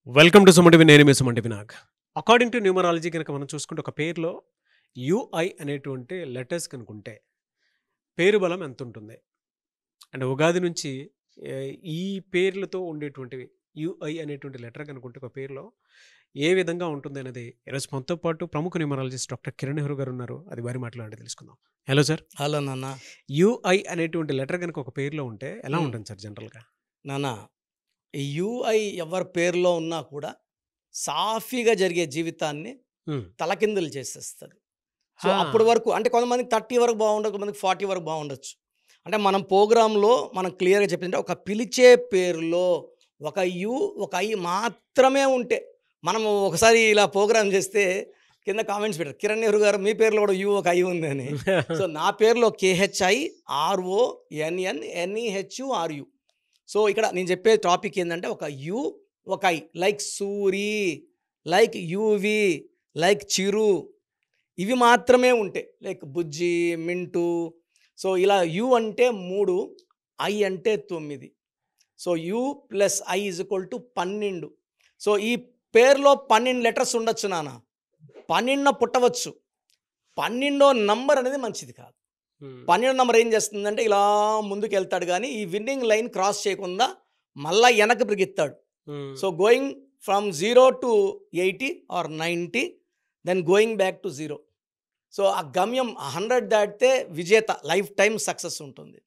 Welcome to Suman TV. నేను మీ Suman TV Nag. According to numerology కనుక మనం చూసుకుంటే ఒక పేరులో యుఐ అనేటువంటి లెటర్స్ కనుకుంటే పేరు బలం ఎంత ఉంటుంది అంటే ఉగాది నుంచి ఏ, ఈ పేర్లతో ఉండేటువంటివి యుఐ అనేటువంటి లెటర్ కనుకుంటే ఒక పేరులో ఏ విధంగా ఉంటుంది అనేది ఈరోజు మనతో పాటు ప్రముఖ న్యూమరాలజిస్ట్ డాక్టర్ కిరణ్ నెహ్రూ గారు ఉన్నారు. అది వారి మాట్లాడి తెలుసుకుందాం. Hello sir. హలో నాన్న. యుఐ అనేటువంటి లెటర్ కనుక ఒక పేరులో ఉంటే ఎలా మ్మ్. ఉంటుంది సార్ జనరల్గా? నాన్న, ఈ యూఐ ఎవరి పేరులో ఉన్నా కూడా సాఫీగా జరిగే జీవితాన్ని తలకిందులు చేసేస్తుంది. సో అప్పటి వరకు అంటే కొంతమందికి 30 వరకు బాగుండదు, కొంతమందికి 40 వరకు బాగుండొచ్చు. అంటే మనం ప్రోగ్రాంలో మనం క్లియర్గా చెప్పిందంటే ఒక పిలిచే పేరులో ఒక యు ఒక ఐ మాత్రమే ఉంటే మనం ఒకసారి ఇలా ప్రోగ్రామ్ చేస్తే కింద కామెంట్స్ పెట్టారు, కిరణ్ నెహ్రూ గారు మీ పేరులో కూడా యు ఒక ఐ ఉంది అని. సో నా పేరులో KHIRONNNEHURU. సో ఇక్కడ నేను చెప్పే టాపిక్ ఏంటంటే ఒక యు ఒక I, like Suri, like Yuvi, like Chiru, ఇవి మాత్రమే ఉంటాయి. లైక్ బుజ్జి, మింటూ. సో ఇలా యు అంటే 3, ఐ అంటే 9. So U plus I is equal to 12. So ఈ పేరులో 12 లెటర్స్ ఉండొచ్చు నాన్న, 12 పుట్టవచ్చు. 12వ నంబర్ అనేది మంచిది కాదు. 12 నంబర్ ఏం చేస్తుందంటే ఇలా ముందుకు వెళ్తాడు, కానీ ఈ విన్నింగ్ లైన్ క్రాస్ చేయకుండా మళ్ళీ వెనక్కి బ్రిగిస్తాడు. So going from 0 to 80 or 90, then going back to 0. So ఆ గమ్యం 100 దాటితే విజేత, లైఫ్ టైం సక్సెస్ ఉంటుంది.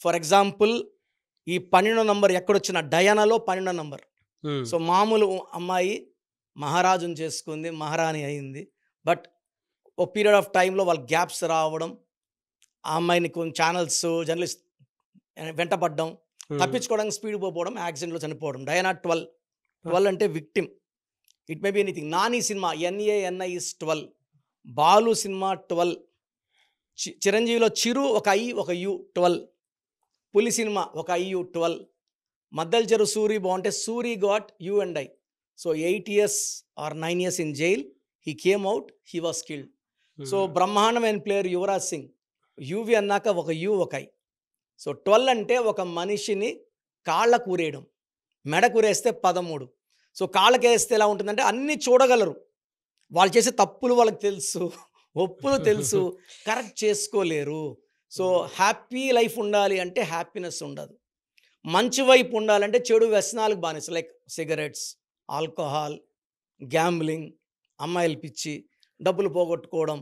ఫర్ ఎగ్జాంపుల్ ఈ 12వ నంబర్ ఎక్కడొచ్చిన డయానాలో 12వ నంబర్. సో మామూలు అమ్మాయి మహారాజుని చేసుకుంది, మహారాణి అయింది. బట్ ఓ పీరియడ్ ఆఫ్ టైంలో వాళ్ళ గ్యాప్స్ రావడం, ఆ అమ్మాయిని కొన్ని ఛానల్స్ జర్నలిస్ట్ వెంటపడడం, తప్పించుకోవడానికి స్పీడ్ పోవడం, యాక్సిడెంట్లో చనిపోవడం. డయానా 12 అంటే victim. It may be anything. Nani cinema NANI is 12. Balu cinema 12. చిరంజీవిలో చిరు ఒక ఐ ఒక యు 12. పులి సినిమా ఒక ఐయు 12. మద్దెల చెరు సూరి బాగుంటే Suri got you and I. So 8 years or 9 years in jail. He came out, he was killed. So బ్రహ్మాండమైన player Yuvraj Singh, UV అన్నాక ఒక U ఒక ఐ. సో 12 అంటే ఒక మనిషిని కాళ్ళ కూరేయడం, మెడ కూరేస్తే 13. సో కాళ్ళకి వేస్తే ఎలా ఉంటుందంటే అన్నీ చూడగలరు, వాళ్ళు చేసే తప్పులు వాళ్ళకి తెలుసు, ఒప్పులు తెలుసు, కరెక్ట్ చేసుకోలేరు. సో హ్యాపీ లైఫ్ ఉండాలి అంటే హ్యాపీనెస్ ఉండదు. మంచి వైపు ఉండాలంటే చెడు వ్యసనాలకు బానిస, లైక్ సిగరెట్స్, ఆల్కహాల్, గ్యాంబ్లింగ్, అమ్మాయిలు పిచ్చి, డబ్బులు పోగొట్టుకోవడం.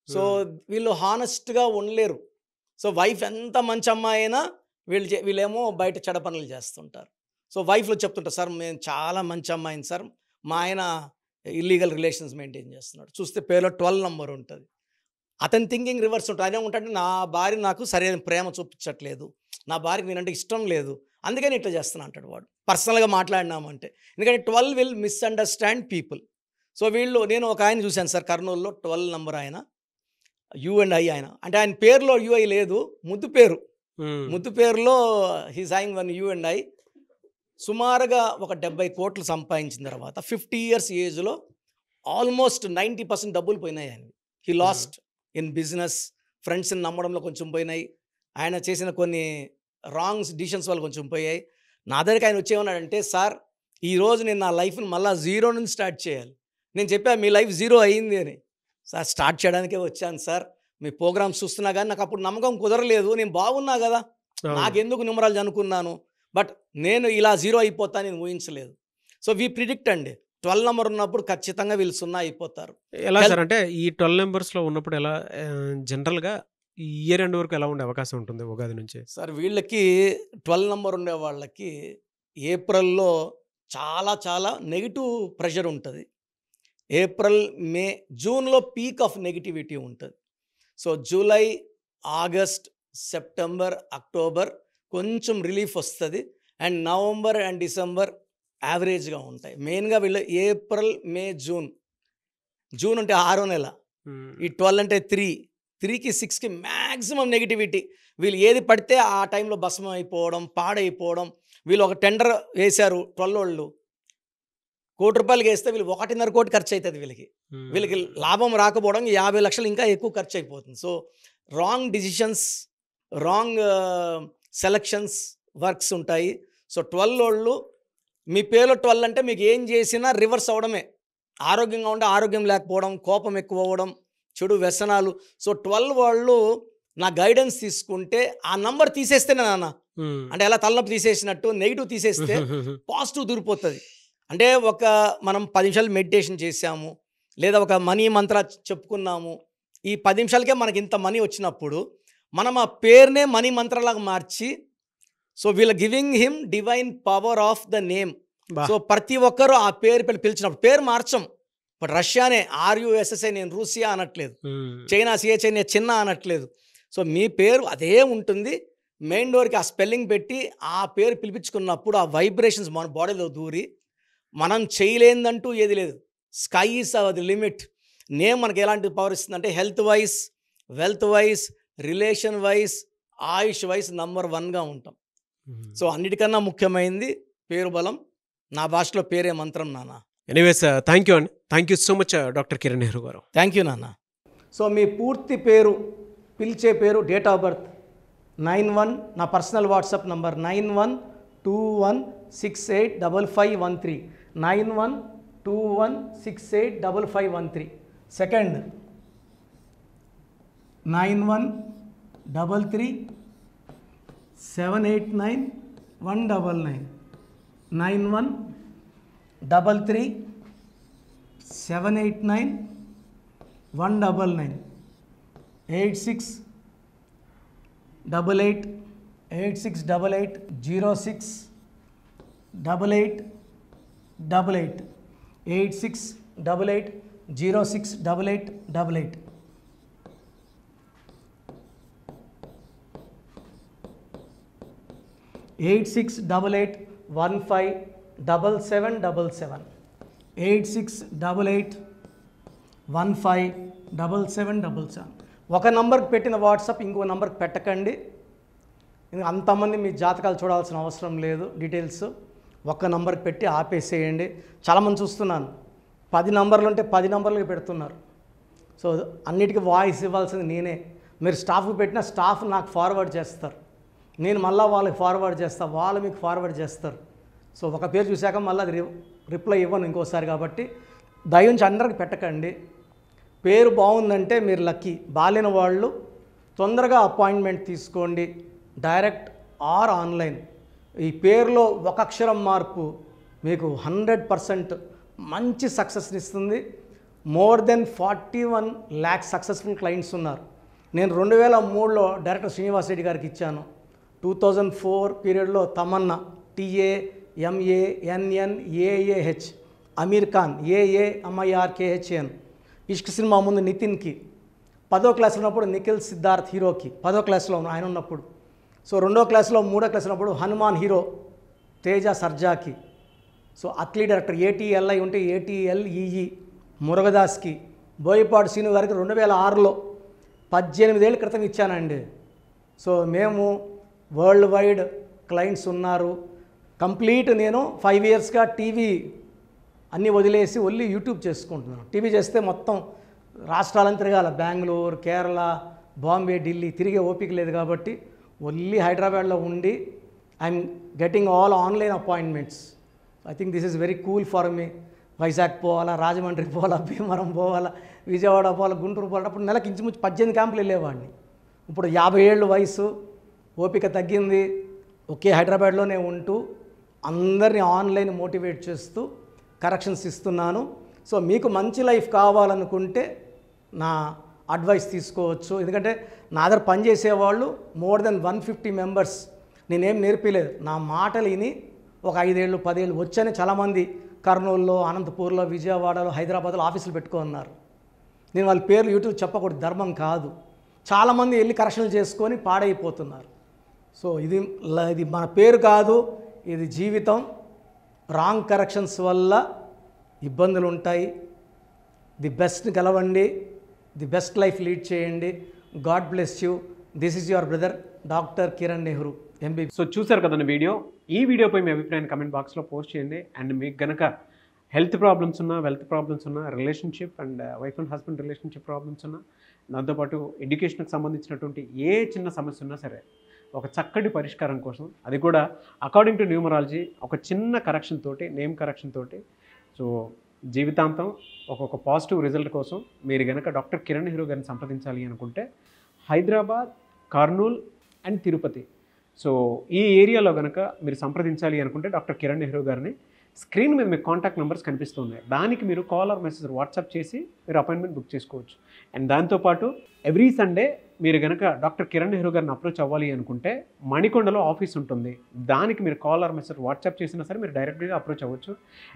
సో వీళ్ళు హానెస్ట్గా ఉండలేరు. సో వైఫ్ ఎంత మంచి అమ్మాయి అయినా వీళ్ళేమో బయట చెడ పనులు చేస్తుంటారు. సో వైఫ్లో చెప్తుంటారు, సార్ మేము చాలా మంచి అమ్మాయిని సార్, మా ఆయన ఇల్లీగల్ రిలేషన్స్ మెయింటైన్ చేస్తున్నాడు. చూస్తే పేరులో 12 నంబర్ ఉంటుంది. అతని థింకింగ్ రివర్స్ ఉంటుంది. ఆయన ఏమంటాడంటే నా భార్య నాకు సరైన ప్రేమ చూపించట్లేదు, నా భార్యకి నేనంటే ఇష్టం లేదు, అందుకని ఇట్లా చేస్తున్నా అంటాడు వాడు. పర్సనల్గా మాట్లాడినామంటే, ఎందుకంటే 12 విల్ మిస్అండర్స్టాండ్ పీపుల్. సో వీళ్ళు, నేను ఒక ఆయన చూశాను సార్ కర్నూలులో, 12 నంబర్ ఆయన, యు అండ్ ఐ ఆయన. అంటే ఆయన పేరులో యుఐ లేదు, ముద్దు పేరు. ముద్దు పేరులో he's having one you and I. సుమారుగా ఒక 70 కోట్లు సంపాదించిన తర్వాత 50 years ఏజ్లో ఆల్మోస్ట్ 90% డబ్బులు పోయినాయి ఆయన. హీ లాస్ట్ ఇన్ బిజినెస్, ఫ్రెండ్స్ని నమ్మడంలో కొంచెం పోయినాయి, ఆయన చేసిన కొన్ని రాంగ్స్ డిసిషన్స్ వల్ల కొంచెం పోయాయి. నా దగ్గరికి ఆయన వచ్చేమన్నాడంటే, సార్ ఈరోజు నేను నా లైఫ్ని మళ్ళీ 0 నుంచి స్టార్ట్ చేయాలి. నేను చెప్పా మీ లైఫ్ 0 అయ్యింది అని. సార్ స్టార్ట్ చేయడానికే వచ్చాను సార్, మీ ప్రోగ్రామ్స్ చూస్తున్నా కానీ నాకు అప్పుడు నమ్మకం కుదరలేదు, నేను బాగున్నా కదా, నాకెందుకు న్యూమరాలజీ అనుకున్నాను, బట్ నేను ఇలా 0 అయిపోతా నేను ఊహించలేదు. సో వీ ప్రిడిక్ట్ అండి, 12 నంబర్ ఉన్నప్పుడు ఖచ్చితంగా వీళ్ళు 0 అయిపోతారు. ఎలా సార్ అంటే ఈ 12 నెంబర్స్లో ఉన్నప్పుడు ఎలా జనరల్గా ఇయర్ ఎండ్ వరకు ఎలా ఉండే అవకాశం ఉంటుంది ఉగాది నుంచి? సార్ వీళ్ళకి 12 నంబర్ ఉండే వాళ్ళకి ఏప్రిల్లో చాలా చాలా నెగిటివ్ ప్రెషర్ ఉంటుంది. ఏప్రిల్, మే, జూన్లో పీక్ ఆఫ్ నెగిటివిటీ ఉంటుంది. So July, August, September, October కొంచెం రిలీఫ్ వస్తుంది. అండ్ నవంబర్ అండ్ డిసెంబర్ యావరేజ్గా ఉంటాయి. మెయిన్గా వీళ్ళు ఏప్రిల్, మే, జూన్ అంటే 6వ నెల, ఈ 12 అంటే 3కి 6కి మ్యాక్సిమం నెగిటివిటీ. వీళ్ళు ఏది పడితే ఆ టైంలో భస్మం అయిపోవడం, పాడైపోవడం. వీళ్ళు ఒక టెండర్ వేశారు 12 వాళ్ళు, ₹1,00,00,000 వేస్తే వీళ్ళు 1.5 కోటి ఖర్చు అవుతుంది. వీళ్ళకి లాభం రాకపోవడం 50 లక్షలు ఇంకా ఎక్కువ ఖర్చు అయిపోతుంది. So wrong decisions, wrong selections, works ఉంటాయి. సో 12 వాళ్ళు మీ పేరులో 12 అంటే మీకు ఏం చేసినా రివర్స్ అవ్వడమే. ఆరోగ్యంగా ఉంటే ఆరోగ్యం లేకపోవడం, కోపం ఎక్కువ అవ్వడం, చెడు వ్యసనాలు. సో 12 వాళ్ళు నా గైడెన్స్ తీసుకుంటే ఆ నంబర్ తీసేస్తేనే నాన్న, అంటే ఎలా తలనొప్పి తీసేసినట్టు నెగిటివ్ తీసేస్తే పాజిటివ్ దూరిపోతుంది. అంటే మనం 10 నిమిషాలు మెడిటేషన్ చేసాము, లేదా ఒక మనీ మంత్ర చెప్పుకున్నాము. ఈ 10 నిమిషాలకే మనకి ఇంత మనీ వచ్చినప్పుడు మనం ఆ పేరునే మనీ మంత్రలాగా మార్చి, సో వీళ్ళ giving him divine power of the name. So ప్రతి ఒక్కరూ ఆ పేరు పిలిచినప్పుడు పేరు మార్చం. ఇప్పుడు రష్యానే RUSSA, నేను రూసియా అనట్లేదు. చైనా CHI నేను చిన్న అనట్లేదు. సో మీ పేరు అదే ఉంటుంది. మెయిన్ డోర్కి ఆ స్పెల్లింగ్ పెట్టి ఆ పేరు పిలిపించుకున్నప్పుడు ఆ వైబ్రేషన్స్ మన బాడీలో దూరి మనం చేయలేదంటూ ఏది లేదు. Sky is the limit. Name మనకి ఎలాంటి పవర్ ఇస్తుందంటే health wise, wealth wise, relation wise, ayush wise number 1గా ఉంటాం. సో అన్నిటికన్నా ముఖ్యమైనది పేరు బలం. నా భాషలో పేరే మంత్రం నాన్న. ఎనీవేస్ థ్యాంక్ యూ అండి. Thank you so much doctor Kiran Nehru గారు. థ్యాంక్ యూ నాన్న. సో మీ పూర్తి పేరు, పిలిచే పేరు, డేట్ ఆఫ్ బర్త్ 91, నా పర్సనల్ వాట్సాప్ నంబర్ 9121685513, 9121685513. సెకండ్ 9133789199, 9133789199, 868886880688, 8688068888. 8688157777, 8688157777. ఒక నంబర్కి పెట్టిన వాట్సాప్ ఇంకో నంబర్కి పెట్టకండి. అంతమంది మీ జాతకాలు చూడాల్సిన అవసరం లేదు. డీటెయిల్స్ ఒక్క నంబర్కి పెట్టి ఆపేసేయండి. చాలామంది చూస్తున్నాను 10 నంబర్లు ఉంటే 10 నంబర్లకి పెడుతున్నారు. సో అన్నిటికీ వాయిస్ ఇవ్వాల్సింది నేనే. మీరు స్టాఫ్కి పెట్టిన స్టాఫ్ నాకు ఫార్వర్డ్ చేస్తారు, నేను మళ్ళీ వాళ్ళకి ఫార్వర్డ్ చేస్తాను, వాళ్ళు మీకు ఫార్వర్డ్ చేస్తారు. సో ఒక పేరు చూశాక మళ్ళీ అది రిప్లై ఇవ్వను ఇంకోసారి. కాబట్టి దయించి అందరికి పెట్టకండి. పేరు బాగుందంటే మీరు లక్కీ. బాలేని వాళ్ళు తొందరగా అపాయింట్మెంట్ తీసుకోండి, డైరెక్ట్ ఆర్ ఆన్లైన్. ఈ పేరులో ఒక అక్షరం మార్పు మీకు 100% మంచి సక్సెస్ని ఇస్తుంది. More than 41 lakh successful clients ఉన్నారు. నేను 2003లో డైరెక్టర్ శ్రీనివాస్ రెడ్డి గారికి ఇచ్చాను. 2004 పీరియడ్లో తమన్నా, TAMANNAAH, అమీర్ ఖాన్, AAMIRKHAN, ఇష్క్ సినిమా ముందు నితిన్కి, 10వ క్లాస్లో ఉన్నప్పుడు నిఖిల్ సిద్ధార్థ్ హీరోకి, 10వ క్లాస్లో ఆయన ఉన్నప్పుడు. సో 2వ క్లాస్లో 3వ క్లాస్ ఉన్నప్పుడు హనుమాన్ హీరో తేజ సర్జాకి. సో అట్లీ డైరెక్టర్ ATLI ఉంటే ATLEE మురుగదాస్కి, బోయపాడు శ్రీను గారికి 2006లో 18 ఏళ్ళ క్రితం ఇచ్చానండి. సో మేము వరల్డ్ వైడ్ క్లయింట్స్ ఉన్నారు. కంప్లీట్ నేను 5 ఇయర్స్గా టీవీ అన్నీ వదిలేసి ఓన్లీ యూట్యూబ్ చేసుకుంటున్నాను. టీవీ చేస్తే మొత్తం రాష్ట్రాలను తిరగాల, బెంగళూరు, కేరళ, బాంబే, ఢిల్లీ తిరిగే ఓపిక లేదు. కాబట్టి ఓన్లీ హైదరాబాద్లో ఉండి I'm getting all online appointments. I think this is very cool for me. Vizag పోవాలా, రాజమండ్రి పోవాలా, భీమవరం పోవాలా, విజయవాడ పోవాలా, గుంటూరు పోవాలా. అప్పుడు నెలకి ఇంచుమించు 18 క్యాంపులు వెళ్ళేవాడిని. ఇప్పుడు 50 ఏళ్ళు వయసు, ఓపిక తగ్గింది. ఒకే హైదరాబాద్లోనే ఉంటూ అందరినీ ఆన్లైన్ మోటివేట్ చేస్తూ కరెక్షన్స్ ఇస్తున్నాను. సో మీకు మంచి లైఫ్ కావాలనుకుంటే నా అడ్వైస్ తీసుకోవచ్చు. ఎందుకంటే నా దగ్గర పనిచేసేవాళ్ళు మోర్ దెన్ 150 మెంబర్స్. నేనేం నేర్పిలేదు, నా మాటలు విని ఒక 5 ఏళ్ళు 10 ఏళ్ళు వచ్చని చాలామంది కర్నూలులో, అనంతపూర్లో, విజయవాడలో, హైదరాబాద్లో ఆఫీసులు పెట్టుకున్నారు. నేను వాళ్ళ పేర్లు యూట్యూబ్ చెప్పకూడదు, ధర్మం కాదు. చాలామంది వెళ్ళి కరెక్షన్లు చేసుకొని పాడైపోతున్నారు. సో ఇది మన పేరు కాదు, ఇది జీవితం. రాంగ్ కరెక్షన్స్ వల్ల ఇబ్బందులు ఉంటాయి. ది బెస్ట్ని గెలవండి, ది బెస్ట్ లైఫ్ లీడ్ చేయండి. God bless you. This is your brother doctor Kiran Nehru, MB. So చూసారు కదండి వీడియో. ఈ వీడియోపై మీ అభిప్రాయాన్ని కమెంట్ బాక్స్లో పోస్ట్ చేయండి. అండ్ మీకు కనుక హెల్త్ ప్రాబ్లమ్స్ ఉన్నా, వెల్త్ ప్రాబ్లమ్స్ ఉన్నా, relationship and wife and husband relationship problems ఉన్నా, దాంతోపాటు ఎడ్యుకేషన్కి సంబంధించినటువంటి ఏ చిన్న సమస్య ఉన్నా సరే ఒక చక్కటి పరిష్కారం కోసం, అది కూడా అకార్డింగ్ టు న్యూమరాలజీ ఒక చిన్న కరెక్షన్ తోటి, నేమ్ కరెక్షన్ తోటి, సో జీవితాంతం ఒక పాజిటివ్ రిజల్ట్ కోసం మీరు కనుక డాక్టర్ కిరణ్ నెహ్రూ గారిని సంప్రదించాలి అనుకుంటే హైదరాబాద్, కర్నూల్ అండ్ తిరుపతి, సో ఈ ఏరియాలో కనుక మీరు సంప్రదించాలి అనుకుంటే డాక్టర్ కిరణ్ నెహ్రూ గారిని స్క్రీన్ మీద మీకు కాంటాక్ట్ నెంబర్స్ కనిపిస్తున్నాయి, దానికి మీరు కాల్ ఆర్ మెసేజ్ వాట్సాప్ చేసి మీరు అపాయింట్మెంట్ బుక్ చేసుకోవచ్చు. అండ్ దాంతోపాటు ఎవ్రీ సండే మీరు కనుక డాక్టర్ కిరణ్ నెహ్రూ గారిని అప్రోచ్ అవ్వాలి అనుకుంటే మణికొండలో ఆఫీస్ ఉంటుంది, దానికి మీరు కాల్ ఆర్ మెసేజ్ వాట్సాప్ చేసినా సరే మీరు డైరెక్ట్గా అప్రోచ్ అవ్వచ్చు.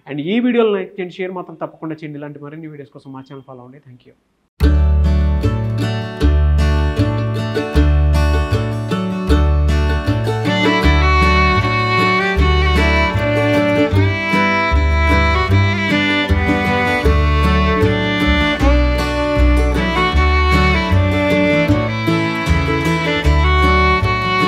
అండ్ ఈ వీడియోలో లైక్ చేయండి, షేర్ మాత్రం తప్పకుండా చేయండి. ఇలాంటి మరిన్ని వీడియోస్ కోసం మా ఛానల్ ఫాలో అవ్వండి. Thank you.